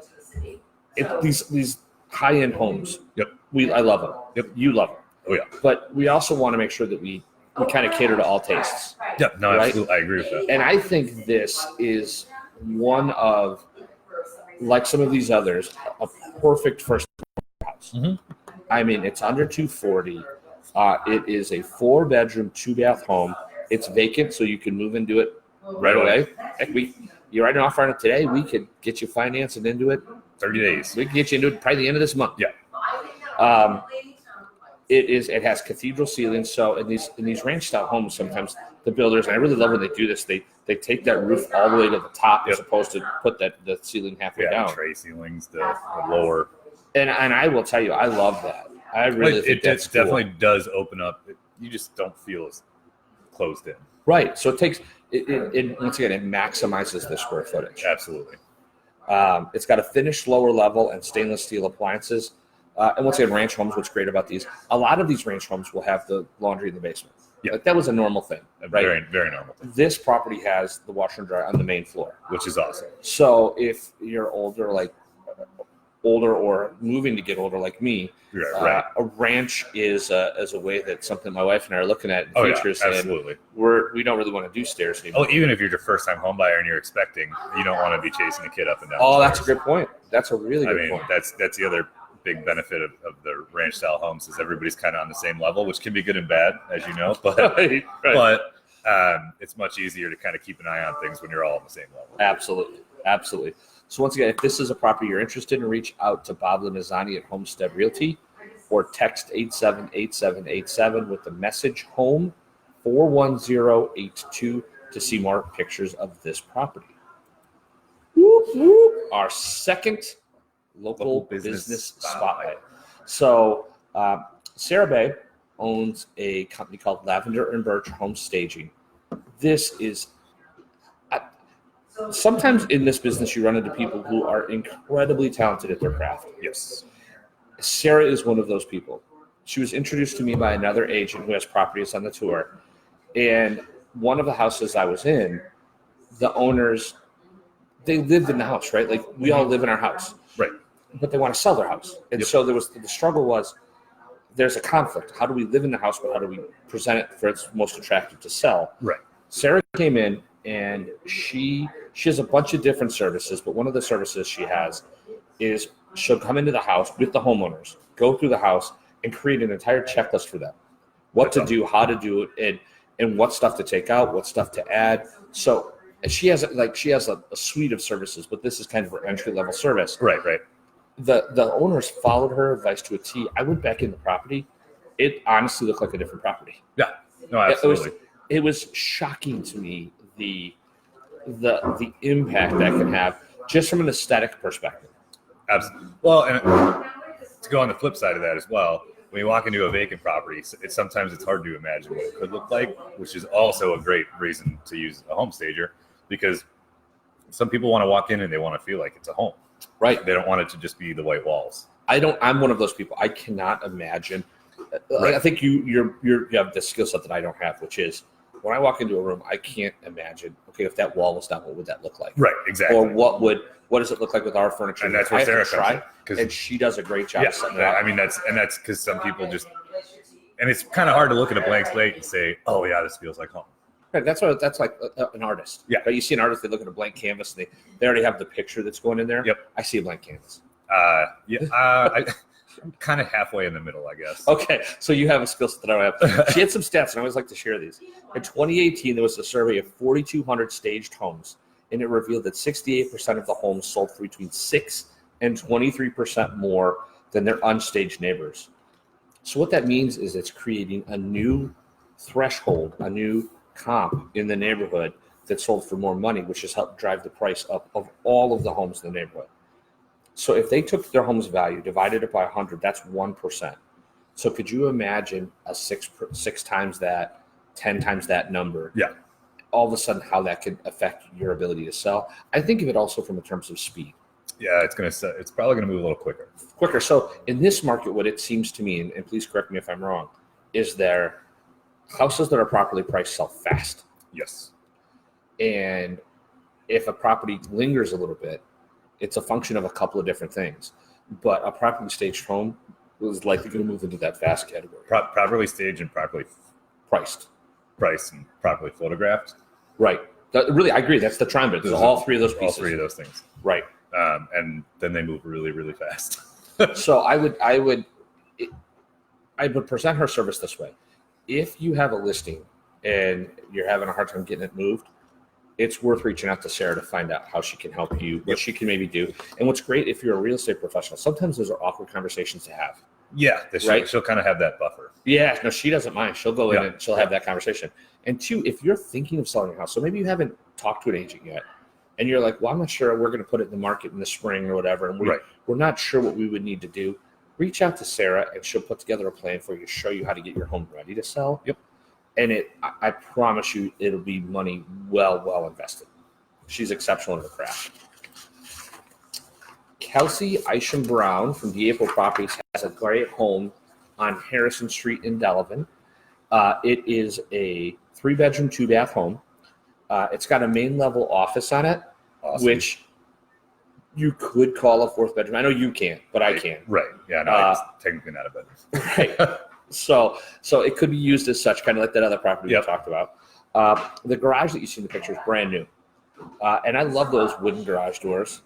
these high-end homes. Yep. I love them. Yep. You love them. Oh yeah. But we also want to make sure that we kind of cater to all tastes. Yeah. No, Right? absolutely. I agree with that. And I think this is one of, like some of these others, a perfect first house. Mhm. I mean, it's under 240. It is a 4-bedroom, 2-bath home. It's vacant, so you can move into it right away. Heck, you're writing an offer on it today. We could get you financing into it. 30 days. We can get you into it probably the end of this month. Yeah. It has cathedral ceilings. So in these ranch style homes, sometimes the builders, and I really love when they do this, they take that roof all the way to the top as Yep. opposed to put the ceiling halfway Yeah. down. Tray ceilings, the lower. And I will tell you, I love that. I really think that's cool. definitely does open up. You just don't feel as closed in. Right. So it takes it once again, it maximizes the square footage. Absolutely. It's got a finished lower level and stainless steel appliances. And once again, ranch homes, what's great about these, a lot of these ranch homes will have the laundry in the basement. Yeah. Like that was a normal thing, right? Very, very normal. This property has the washer and dryer on the main floor. Which is awesome. So if you're older or moving to get older like me, Right. A ranch is a way that something my wife and I are looking at in the future. Yeah, absolutely. We don't really want to do stairs anymore. Oh, even if you're your first time home buyer and you're expecting, you don't want to be chasing a kid up and down. Oh, that's a good point. That's a really good point. That's the other big benefit of the ranch style homes is everybody's kind of on the same level, which can be good and bad, as you know. But Right. but it's much easier to kind of keep an eye on things when you're all on the same level. Absolutely. So once again, if this is a property you're interested in, reach out to Bob Limizzani at Homestead Realty or text 878787 with the message home 41082 to see more pictures of this property. Whoop, whoop. Our second local business spotlight. So Sarah Bay owns a company called Lavender and Birch Home Staging. This is sometimes in this business you run into people who are incredibly talented at their craft. Yes. Sarah is one of those people. She was introduced to me by another agent who has properties on the tour. And one of the houses I was in, the owners, they lived in the house, right? Like we all live in our house. Right. But they want to sell their house. And so the struggle was there's a conflict. How do we live in the house, but how do we present it for it's most attractive to sell? Right. Sarah came in and she has a bunch of different services, but one of the services she has is she'll come into the house with the homeowners, go through the house and create an entire checklist for them. What to do, how to do it, and what stuff to take out, what stuff to add. So she has a suite of services, but this is kind of her entry level service. Right. The owners followed her advice to a T. I went back in the property. It honestly looked like a different property. Yeah. No, absolutely. It was shocking to me the impact that can have just from an aesthetic perspective. Absolutely. Well, and to go on the flip side of that as well, when you walk into a vacant property, sometimes it's hard to imagine what it could look like, which is also a great reason to use a home stager because some people want to walk in and they want to feel like it's a home. Right. They don't want it to just be the white walls. I'm one of those people. I cannot imagine. Right. I think you have the skill set that I don't have, which is when I walk into a room, I can't imagine, okay, if that wall was down, what would that look like? Right, exactly. Or what does it look like with our furniture? And that's where Sarah comes in. And she does a great job of setting it up. I mean, that's because some people just, and it's kind of hard to look at a blank slate and say, oh yeah, this feels like home. Right, that's like an artist. Yeah. Right? You see an artist, they look at a blank canvas, and they already have the picture that's going in there. Yep. I see a blank canvas. I'm kind of halfway in the middle, I guess. Okay, so you have a skill set that I don't have. She had some stats, and I always like to share these. In 2018, there was a survey of 4,200 staged homes, and it revealed that 68% of the homes sold for between 6 and 23% more than their unstaged neighbors. So what that means is it's creating a new threshold, a new comp in the neighborhood that sold for more money, which has helped drive the price up of all of the homes in the neighborhood. So if they took their home's value, divided it by 100, that's 1%. So could you imagine a six times that, 10 times that number? Yeah. All of a sudden, how that could affect your ability to sell. I think of it also from in terms of speed. Yeah, it's probably going to move a little quicker. So in this market, what it seems to me, and please correct me if I'm wrong, is there houses that are properly priced sell fast. Yes. And if a property lingers a little bit, it's a function of a couple of different things. But a properly staged home is likely going to move into that fast category. Properly staged and properly priced and properly photographed. Right. Really, I agree. That's the triumvirate. There's all three of those pieces. All three of those things. Right. And then they move really, really fast. So I would present her service this way. If you have a listing and you're having a hard time getting it moved, it's worth reaching out to Sarah to find out how she can help you, what she can maybe do. And what's great, if you're a real estate professional, sometimes those are awkward conversations to have. Yeah, right? She'll kind of have that buffer. Yeah, no, she doesn't mind. She'll go in and she'll have that conversation. And two, if you're thinking of selling your house, so maybe you haven't talked to an agent yet, and you're like, well, I'm not sure we're going to put it in the market in the spring or whatever, and we're not sure what we would need to do, reach out to Sarah, and she'll put together a plan for you to show you how to get your home ready to sell. Yep. And I promise you, it'll be money well invested. She's exceptional in her craft. Kelsey Isham Brown from PreApproval Properties has a great home on Harrison Street in Delavan. It is a 3-bedroom, 2-bath home. It's got a main level office on it, Awesome. which you could call a 4th bedroom. I know you can't, but I can. Right. Yeah. No, it's technically not a bedroom. Right. So it could be used as such, kind of like that other property we talked about. The garage that you see in the picture is brand new. And I love those wooden garage doors.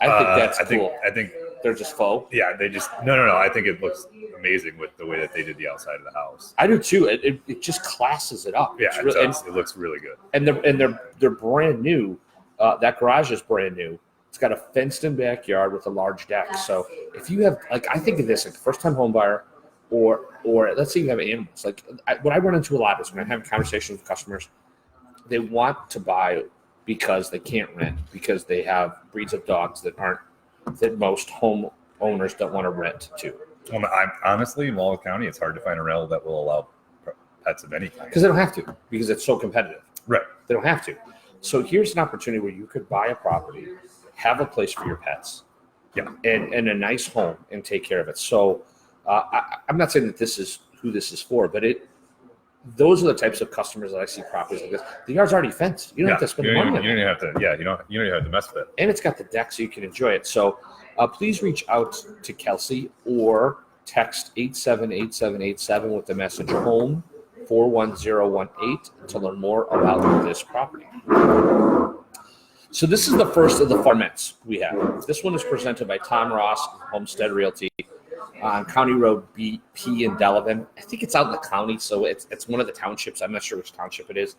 I think that's cool. I think They're just faux. Yeah, they just no. I think it looks amazing with the way that they did the outside of the house. I do too. It just classes it up. Yeah, It's really, it looks really good. and they're brand new. That garage is brand new. It's got a fenced-in backyard with a large deck. So if you have, like, I think of this like first-time home buyer, or let's say you have animals. Like what I run into a lot is when I'm having conversations with customers, they want to buy because they can't rent because they have breeds of dogs that most home owners don't want to rent to. Honestly, in Walnut County, it's hard to find a rental that will allow pets of any kind. Because they don't have to, because it's so competitive. Right. They don't have to. So here's an opportunity where you could buy a property, have a place for your pets, and a nice home, and take care of it. So I'm not saying that this is who this is for, but those are the types of customers that I see properties like this. The yard's already fenced. You don't have to spend money on it. You don't even have to. Yeah, you don't even have to mess with it. And it's got the deck so you can enjoy it. So please reach out to Kelsey or text 878787 with the message home 41018 to learn more about this property. So this is the first of the formats we have. This one is presented by Tom Ross, Homestead Realty, on County Road BP in Delavan. I think it's out in the county, so it's one of the townships. I'm not sure which township it is.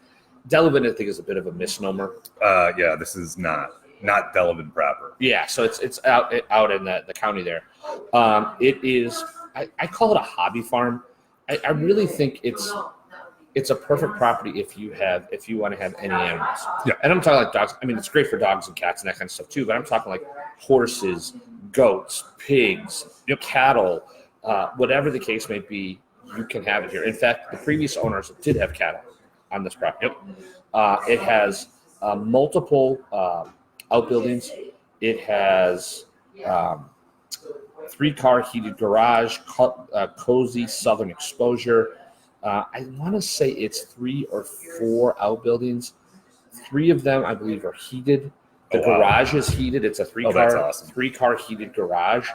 Delavan, I think, is a bit of a misnomer. Yeah, this is not Delavan proper. Yeah, so it's out in the county there. It is. I call it a hobby farm. I really think it's a perfect property if you want to have any animals. Yeah. And I'm talking like dogs. I mean, it's great for dogs and cats and that kind of stuff too. But I'm talking like horses, goats, pigs, cattle, whatever the case may be. You can have it here. In fact, the previous owners did have cattle on this property. It has multiple outbuildings. It has 3-car heated garage, cozy southern exposure. I want to say it's 3 or 4 outbuildings. 3 of them, I believe, are heated. The garage is heated. It's a 3-car heated garage,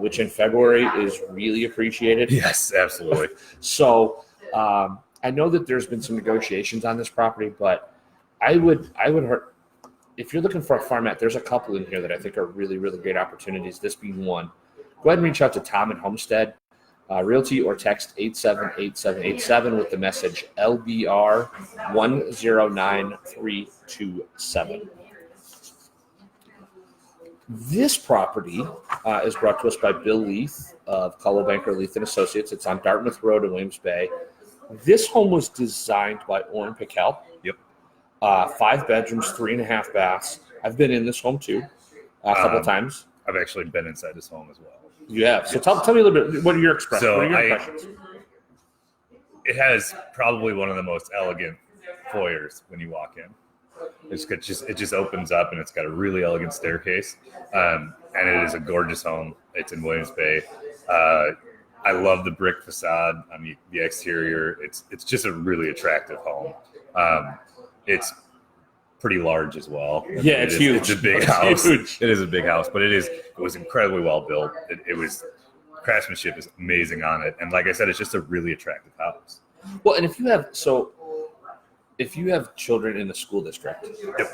which in February is really appreciated. Yes, absolutely. So I know that there's been some negotiations on this property, but I would hurt. If you're looking for a farmette, there's a couple in here that I think are really, really great opportunities, this being one. Go ahead and reach out to Tom at Homestead Realty or text 878787 with the message LBR 109327. This property is brought to us by Bill Leith of Cullowbanker Banker Leith and Associates. It's on Dartmouth Road in Williams Bay. This home was designed by Orrin Pickell. Yep. 5 bedrooms, 3.5 baths. I've been in this home too, a couple of times. I've actually been inside this home as well. You have. So tell me a little bit. What are your impressions? So what are your impressions? It has probably one of the most elegant foyers when you walk in. It just opens up and it's got a really elegant staircase, and it is a gorgeous home. It's in Williams Bay. I love the brick facade on the exterior. It's just a really attractive home. It's pretty large as well. Yeah, it's huge. It's a big house. Huge. It is a big house, but it was incredibly well built. Craftsmanship is amazing on it, and like I said, it's just a really attractive house. Well, and if you have children in the school district,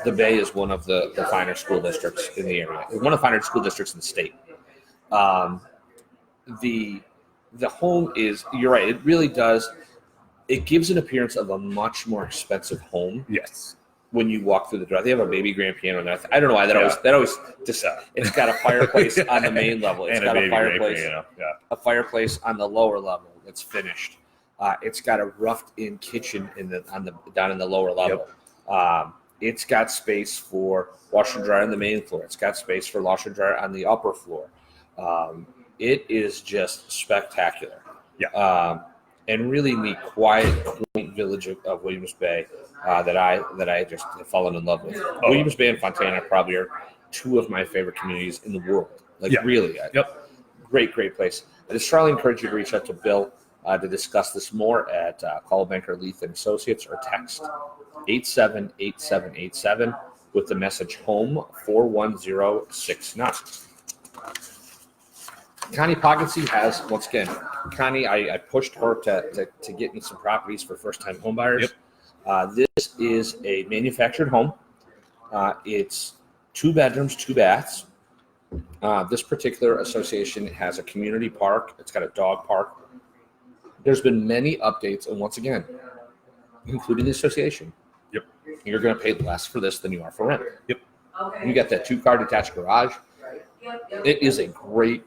the Bay is one of the finer school districts in the area. One of the finer school districts in the state. The home is, you're right, it really does. It gives an appearance of a much more expensive home. Yes. When you walk through the door, they have a baby grand piano in there. I don't know why that always just. It's got a fireplace on the main level. It's got a fireplace. A fireplace on the lower level that's finished. It's got a roughed-in kitchen down in the lower level. Yep. It's got space for washer and dryer on the main floor. It's got space for washer and dryer on the upper floor. It is just spectacular. Yeah. And really neat, quiet, quaint village of Williams Bay that I just have fallen in love with. Williams Bay and Fontana probably are two of my favorite communities in the world. Like Yeah. really, Yep. great place. I just strongly encourage you to reach out to Bill to discuss this more at call banker Leith and Associates or text 878787 with the message home 41069. Connie Poggensey has, once again, Connie, I pushed her to get me some properties for first-time home buyers. Yep. This is a manufactured home. It's 2 bedrooms, 2 baths. This particular association has a community park. It's got a dog park. There's been many updates, and once again, including the association. Yep. You're going to pay less for this than you are for rent. Yep. You got that 2-car detached garage. It is a great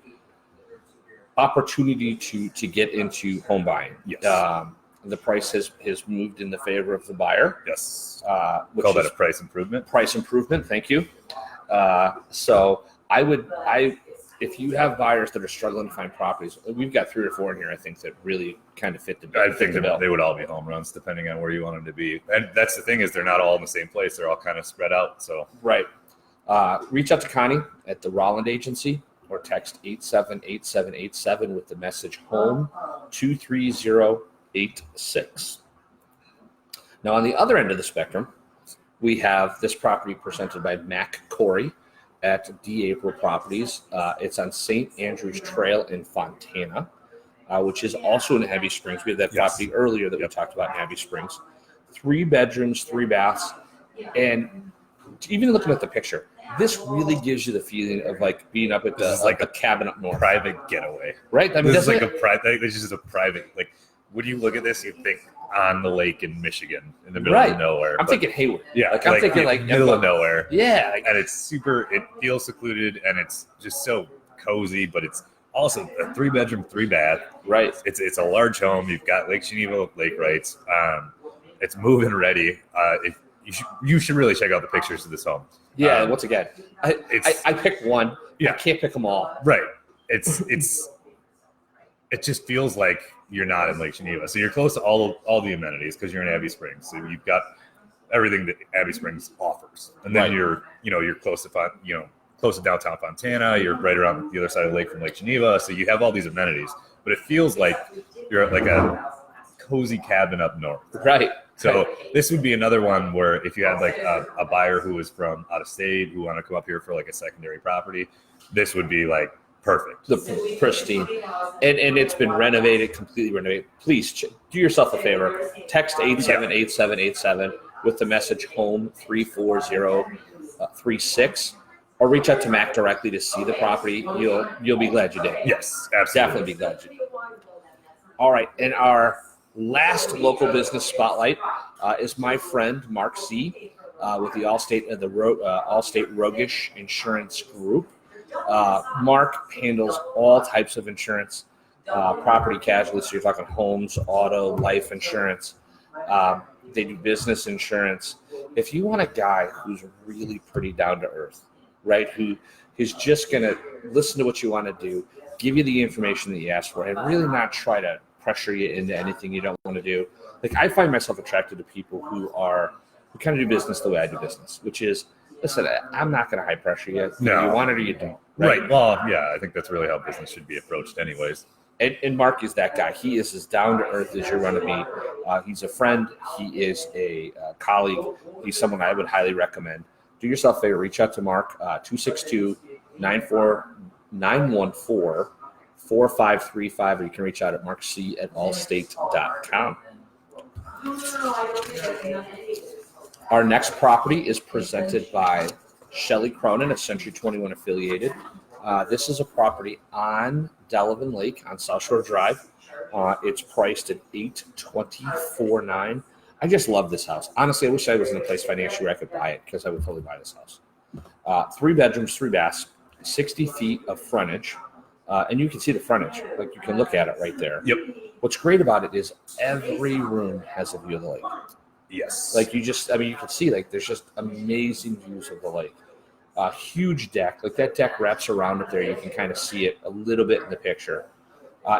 opportunity to get into home buying. Yes. The price has moved in the favor of the buyer. Yes. Which Call that is a price improvement. price improvement. Thank you. So if you have buyers that are struggling to find properties, we've got 3 or 4 in here, I think, that really kind of fit the bill. I think that they would all be home runs depending on where you want them to be. And that's the thing, is they're not all in the same place. They're all kind of spread out. So Right. Reach out to Connie at the Rolland Agency or text 878787 with the message home 23086. Now, on the other end of the spectrum, we have this property presented by Mack Quarry at PreApproval Properties. It's on St. Andrews Trail in Fontana, which is also in Heavy Springs. We had that property earlier that we talked about in Heavy Springs. 3 bedrooms, 3 baths, and even looking at the picture, this really gives you the feeling of like being up at the cabin up north. private getaway. Right? I mean, This is like doesn't a private. This is just a private. Like, when you look at this, you think on the lake in Michigan, in the middle of nowhere. I'm thinking Hayward. Yeah, Like, I'm thinking like middle of nowhere. Yeah. Like, And it's super. It feels secluded, and it's just so cozy. But it's also a 3-bedroom, 3-bath. right. It's a large home. You've got Lake Geneva lake rights. It's move-in ready. You should really check out the pictures of this home. Yeah. Once again, I picked one. Yeah. I can't pick them all. Right. It just feels like you're not in Lake Geneva. So you're close to all the amenities because you're in Abbey Springs. So you've got everything that Abbey Springs offers. And then Right. you're close to close to downtown Fontana. You're right around the other side of the lake from Lake Geneva. So you have all these amenities, but it feels like you're at like a cozy cabin up north. Right. So this would be another one where if you had like a buyer who was from out of state who want to come up here for like a secondary property, this would be like perfect. The pristine, and it's been renovated, completely renovated. Please do yourself a favor. Text 878787 with the message home 34036, or reach out to Mac directly to see the property. You'll be glad you did. Yes, absolutely. Definitely be glad you did. All right, and our last local business spotlight is my friend Mark C. With the Allstate Roguish Insurance Group. Mark handles all types of insurance, property casualty, so you're talking homes, auto, life insurance. They do business insurance. If you want a guy who's really pretty down to earth, right, who is just going to listen to what you want to do, give you the information that you ask for, and really not try to pressure you into anything you don't want to do. Like, I find myself attracted to people who kind of do business the way I do business, which is, listen, I'm not going to high pressure you. No. You want it or you don't. Right. Well, yeah, I think that's really how business should be approached anyways. And Mark is that guy. He is as down to earth as you're going to meet. He's a friend. He is a colleague. He's someone I would highly recommend. Do yourself a favor. Reach out to Mark, 262-914-4535, or you can reach out at markc@allstate.com. Our next property is presented by Shelly Cronin, a Century 21 affiliated. This is a property on Delavan Lake on South Shore Drive. It's priced at $824,900. I just love this house. Honestly, I wish I was in a place financially where I could buy it, because I would totally buy this house. 3 bedrooms, 3 baths, 60 feet of frontage. And you can see the frontage. Like, you can look at it right there. Yep. What's great about it is every room has a view of the lake. Yes. Like, you can see, like, there's just amazing views of the lake. A huge deck. Like, that deck wraps around it there. You can kind of see it a little bit in the picture.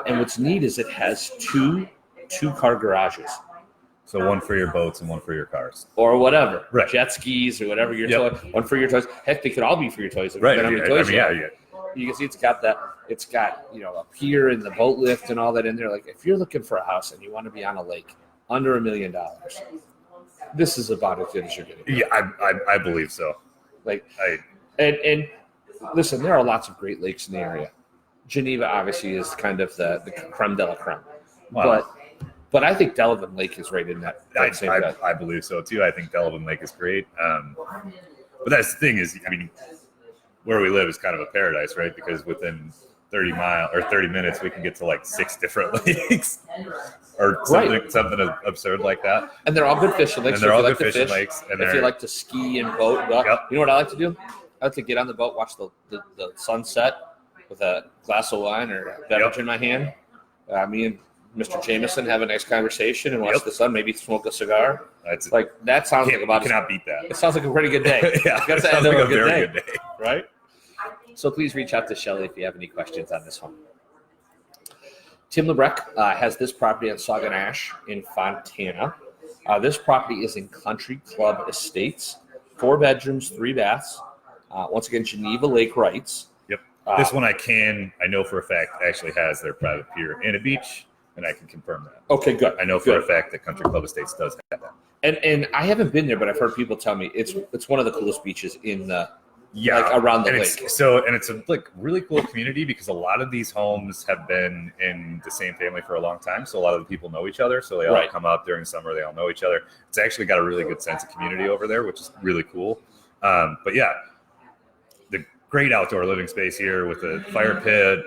And what's neat is it has two 2-car garages. So one for your boats and one for your cars. or whatever, Right. jet skis or whatever your Yep. toy. One for your toys. Heck, they could all be for your toys. Right. How many toys you have. Yeah. You can see it's got a pier and the boat lift and all that in there. Like if you're looking for a house and you want to be on a lake under $1 million, this is about as good as you're getting. Yeah, I believe so. And listen, there are lots of great lakes in the area. Geneva obviously is kind of the creme de la creme, Wow. but I think Delavan Lake is right in that same bed. I believe so too. I think Delavan Lake is great. But that's the thing is, I mean, where we live is kind of a paradise, right? Because within 30 minutes, we can get to like 6 different lakes or something absurd like that. And they're all good fishing lakes. And they're all good fishing lakes. And if you like to ski and boat, Yep. you know what I like to do? I like to get on the boat, watch the sunset with a glass of wine or a beverage in my hand. Me and Mr. Jameson have a nice conversation and watch the sun, maybe smoke a cigar. That sounds like about cannot beat that. It sounds like a pretty good day. Yeah, it sounds like a very good day. Right? So please reach out to Shelly if you have any questions on this home. Tim Lebrecht has this property on Sauganash in Fontana. This property is in Country Club Estates, 4 bedrooms, 3 baths. Once again, Geneva Lake rights. Yep. This one I know for a fact actually has their private pier and a beach, and I can confirm that. Okay, good. I know for a fact that Country Club Estates does have that. And I haven't been there, but I've heard people tell me it's one of the coolest beaches in the around the lake. It's a really cool community because a lot of these homes have been in the same family for a long time. So a lot of the people know each other. So they all come up during summer. They all know each other. It's actually got a really good sense of community over there, which is really cool. But yeah, the great outdoor living space here with a fire pit.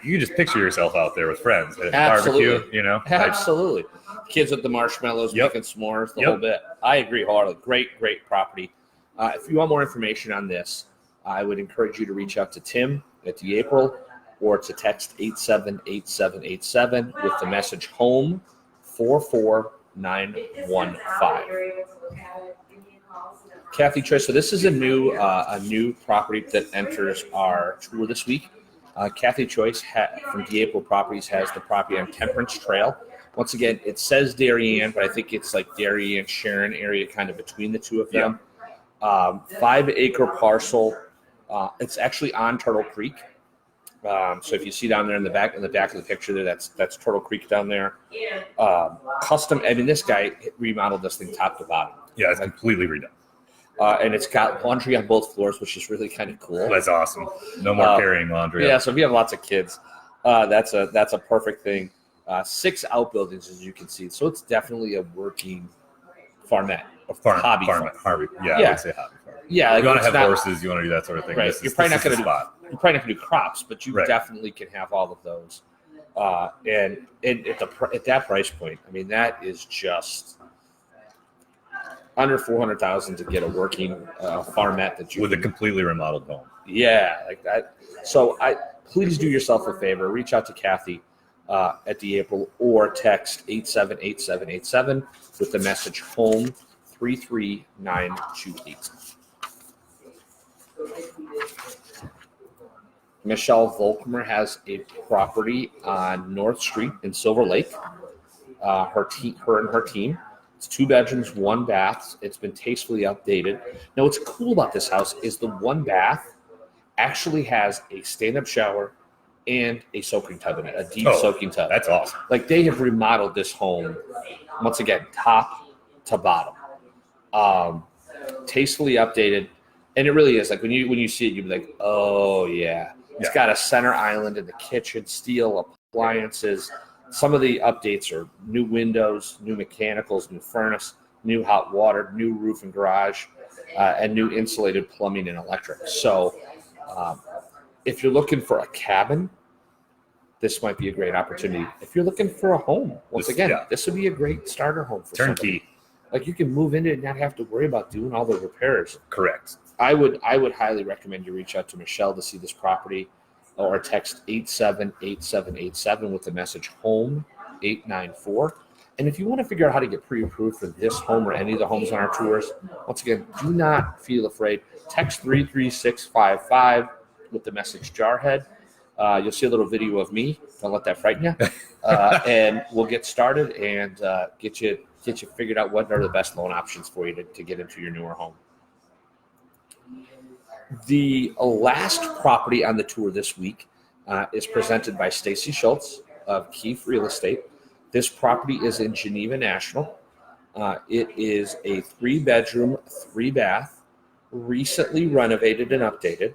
You can just picture yourself out there with friends at a barbecue, you know? Absolutely. Kids with the marshmallows, making s'mores, the whole bit. I agree wholeheartedly. Great property. If you want more information on this, I would encourage you to reach out to Tim at PreApproval or to text 878787 with the message HOME 44915. Kathy, Trisha, so this is a new property that enters our tour this week. Kathy Choice from PreApproval Properties has the property on Temperance Trail. Once again, it says Darien, but I think it's like Darien, Sharon area, kind of between the two of them. 5-acre parcel. It's actually on Turtle Creek. So if you see down there in the back of the picture there, that's Turtle Creek down there. Custom. I mean, this guy remodeled this thing top to bottom. Yeah, it's completely redone. And it's got laundry on both floors, which is really kind of cool. That's awesome. No more carrying laundry. Yeah, so if you have lots of kids, that's a perfect thing. 6 outbuildings, as you can see. So it's definitely a working farmette, hobby farm. Yeah, I would say hobby farm. Yeah, you want to have horses, you want to do that sort of thing. Right. You're probably not going to do crops, but you definitely can have all of those. And at that price point, I mean, that is just under $400,000 to get a working farmette that you with a completely remodeled home. Yeah, like that. So please do yourself a favor. Reach out to Kathy at PreApproval or text 878787 with the message HOME 33928. Michelle Volkmer has a property on North Street in Silverlake. Her and her team. It's 2 bedrooms, 1 bath. It's been tastefully updated. Now, what's cool about this house is the 1 bath actually has a stand-up shower and a soaking tub in it, a deep soaking tub. That's awesome. Like they have remodeled this home, once again, top to bottom. Tastefully updated. And it really is. Like when you see it, you'll be like, oh, yeah. It's got a center island in the kitchen, steel appliances. Some of the updates are new windows, new mechanicals, new furnace, new hot water, new roof and garage, and new insulated plumbing and electric. So if you're looking for a cabin, this might be a great opportunity. If you're looking for a home, this would be a great starter home for turnkey. Somebody. Like you can move into it and not have to worry about doing all the repairs. Correct. I would highly recommend you reach out to Michelle to see this property or text 878787 with the message HOME 894. And if you want to figure out how to get pre-approved for this home or any of the homes on our tours, once again, do not feel afraid. Text 33655 with the message Jarhead. You'll see a little video of me. Don't let that frighten you. And we'll get started and get you figured out what are the best loan options for you to get into your newer home. The last property on the tour this week is presented by Stacy Schultz of Keefe Real Estate. This property is in Geneva National. It is a 3-bedroom, 3-bath, recently renovated and updated.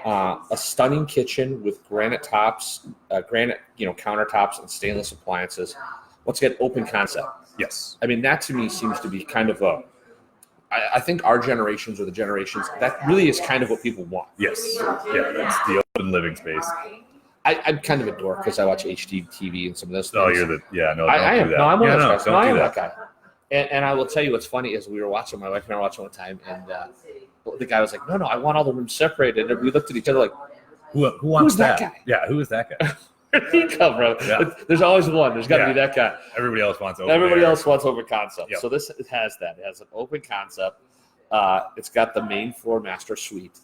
A stunning kitchen with granite tops, countertops and stainless appliances. Once again, open concept. Yes. I mean, that to me seems to be kind of I think our generations or the generations, that really is kind of what people want. Yes. Yeah, that's the open living space. I'm kind of a dork because I watch HGTV and some of those things. Oh, you're the, yeah, no, I am. do that. No, I'm one of those guys. Don't No, I do am that. that guy. And I will tell you what's funny is we were watching, my wife and I were watching one time, and the guy was like, no, I want all the rooms separated. And we looked at each other like, Who wants who's that guy? Yeah, who is that guy? Where'd he come from? Yeah. There's always one. There's got to Yeah. be that guy. Everybody else wants open Everybody air. else wants open concept. Yep. So this has that. It has an open concept. It's got the main floor master suite.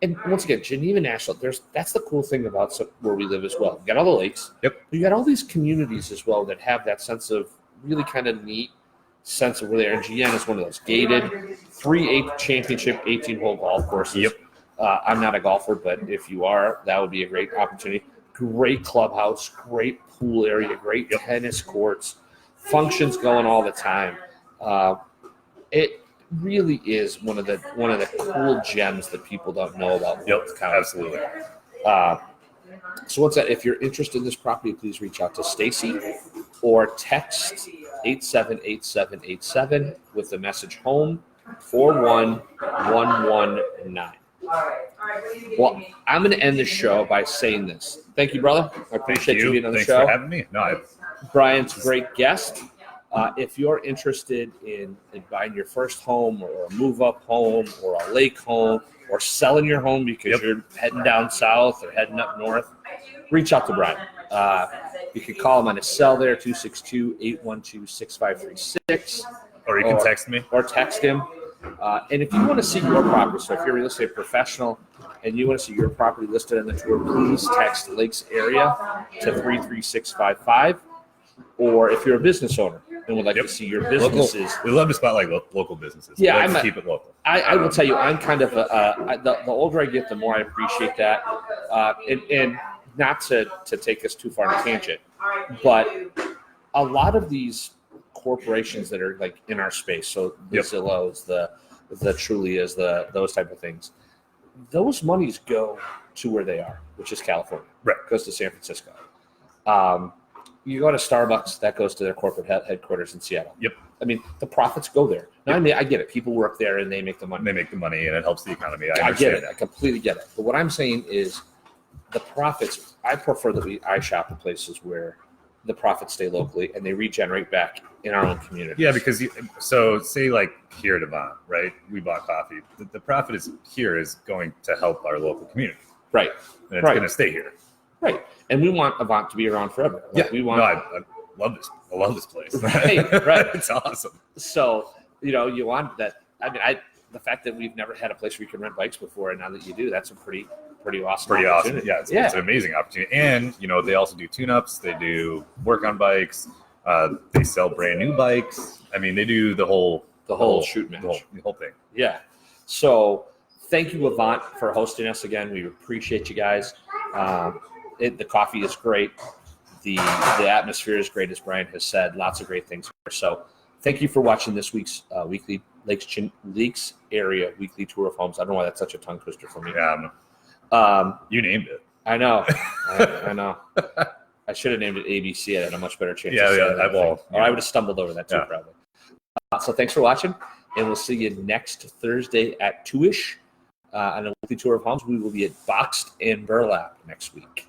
And once again, Geneva National, that's the cool thing about where we live as well. You got all the lakes. Yep. You got all these communities as well that have that sense of really kind of neat sense of where they are. And GN is one of those gated 3 championship 18-hole golf courses. Yep. I'm not a golfer, but if you are, that would be a great opportunity. Great clubhouse, great pool area, great tennis courts, functions going all the time. It really is one of the cool gems that people don't know about. Yep, absolutely. So what's that? If you're interested in this property, please reach out to Stacy or text 878787 with the message home 41119. Well, I'm going to end the show by saying this. Thank you, brother. I appreciate you being on the Thanks show. for having me. No, Brian's a great guest. If you're interested in buying your first home or a move-up home or a lake home or selling your home because you're heading down south or heading up north, reach out to Brian. You can call him on his cell there, 262-812-6536. or you can text me. Or text him. And if you want to see your property, so if you're a real estate professional and you want to see your property listed on the tour, please text Lakes Area to 33655. Or if you're a business owner and would like to see your businesses. We love to spotlight local businesses. Yeah, we like to keep it local. I will tell you, I'm kind of the older I get, the more I appreciate that. And not to take us too far on a tangent, but a lot of these corporations that are like in our space, so the Zillows, the Trulias, those type of things, those monies go to where they are, which is California. Right. Goes to San Francisco. You go to Starbucks, that goes to their corporate headquarters in Seattle. Yep. I mean, the profits go there. Now, I mean, I get it. People work there and they make the money. They make the money and it helps the economy. I get it. I completely get it. But what I'm saying is the profits, I prefer that I shop at places where the profits stay locally and they regenerate back in our own community. Yeah, because so say like here at Avant, right? We bought coffee. The profit is going to help our local community. Right. And it's going to stay here. Right. And we want Avant to be around forever. We want. No, I love this. I love this place. Right. It's awesome. So, you want that. I mean, the fact that we've never had a place where you can rent bikes before, and now that you do, that's a pretty awesome. Pretty awesome. opportunity. Yeah, it's an amazing opportunity. And they also do tune-ups. They do work on bikes. They sell brand new bikes. I mean, they do the whole shoot match, the whole thing. Yeah. So thank you, Avant, for hosting us again. We appreciate you guys. The coffee is great. The atmosphere is great, as Brian has said. Lots of great things here. So thank you for watching this week's weekly Lakes Area weekly tour of homes. I don't know why that's such a tongue twister for me. Yeah, you named it. I know. I know. I should have named it ABC. I had a much better chance. Yeah. Or I would have stumbled over that too, probably. So thanks for watching, and we'll see you next Thursday at 2-ish on a weekly tour of homes. We will be at Boxed and Burlap next week.